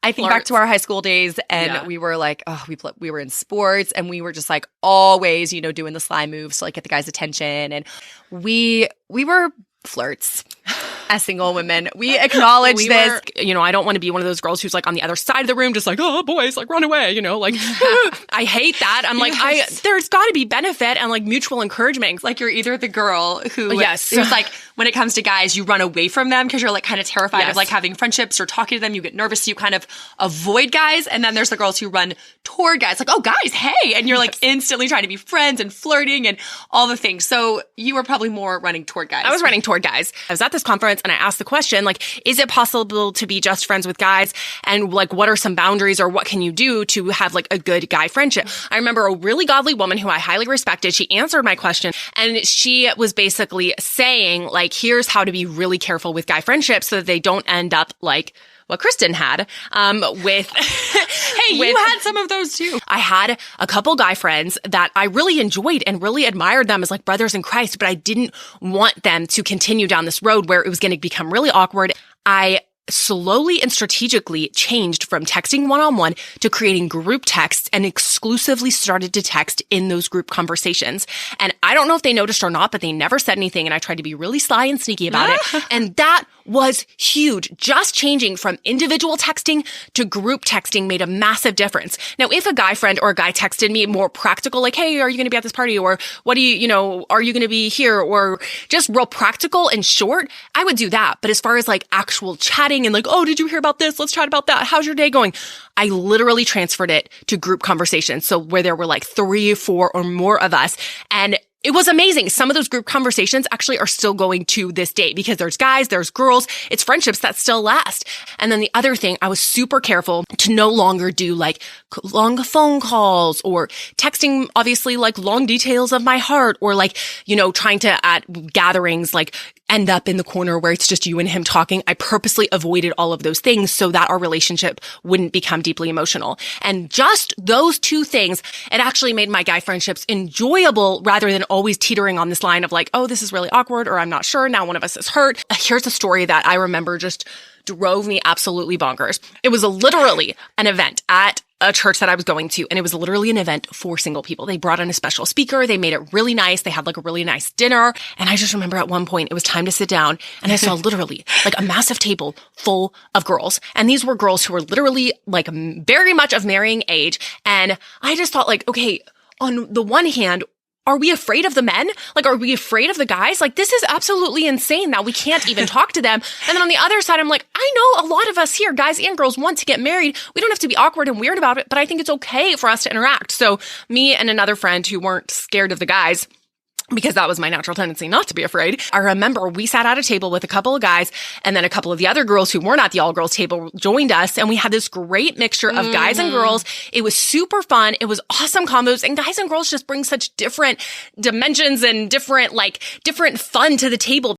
I think back to our high school days, and we were like, we were in sports, and we were just like always, doing the sly moves to like get the guys' attention, and we were flirts as single women. We acknowledge this. I don't want to be one of those girls who's like on the other side of the room, just like, oh, boys, like run away, like I hate that. I'm like, there's got to be benefit and like mutual encouragement. Like you're either the girl who is like, when it comes to guys, you run away from them because you're like kind of terrified of like having friendships or talking to them. You get nervous, so you kind of avoid guys. And then there's the girls who run toward guys, like, oh, guys, hey. And you're like instantly trying to be friends and flirting and all the things. So you were probably more running toward guys. I was running toward guys. I was at this conference and I asked the question, like, is it possible to be just friends with guys? And like, what are some boundaries or what can you do to have like a good guy friendship? I remember a really godly woman who I highly respected. She answered my question and she was basically saying like, here's how to be really careful with guy friendships so that they don't end up like what Kristen had, with... Hey, you had some of those too. I had a couple guy friends that I really enjoyed and really admired them as like brothers in Christ, but I didn't want them to continue down this road where it was going to become really awkward. I slowly and strategically changed from texting one-on-one to creating group texts and exclusively started to text in those group conversations. And I don't know if they noticed or not, but they never said anything. And I tried to be really sly and sneaky about it. And that was huge. Just changing from individual texting to group texting made a massive difference. Now, if a guy friend or a guy texted me more practical, like, hey, are you going to be at this party? Or what do are you going to be here? Or just real practical and short, I would do that. But as far as like actual chatting and like, oh, did you hear about this? Let's chat about that. How's your day going? I literally transferred it to group conversations. So where there were like 3, 4 or more of us. And it was amazing. Some of those group conversations actually are still going to this day because there's guys, there's girls, it's friendships that still last. And then the other thing, I was super careful to no longer do like long phone calls or texting, obviously like long details of my heart or like, trying to at gatherings, like end up in the corner where it's just you and him talking. I purposely avoided all of those things so that our relationship wouldn't become deeply emotional. And just those two things, it actually made my guy friendships enjoyable rather than always teetering on this line of like, oh, this is really awkward or I'm not sure. Now one of us is hurt. Here's a story that I remember just drove me absolutely bonkers. It was literally an event at a church that I was going to, and it was literally an event for single people. They brought in a special speaker. They made it really nice. They had like a really nice dinner. And I just remember at one point it was time to sit down and I saw literally like a massive table full of girls. And these were girls who were literally like very much of marrying age. And I just thought like, okay, on the one hand, are we afraid of the men? Like, are we afraid of the guys? Like, this is absolutely insane that we can't even talk to them. And then on the other side, I'm like, I know a lot of us here, guys and girls, want to get married. We don't have to be awkward and weird about it, but I think it's okay for us to interact. So me and another friend who weren't scared of the guys, because that was my natural tendency not to be afraid. I remember we sat at a table with a couple of guys and then a couple of the other girls who weren't at the all-girls table joined us, and we had this great mixture of guys and girls. It was super fun. It was awesome combos, and guys and girls just bring such different dimensions and different fun to the table.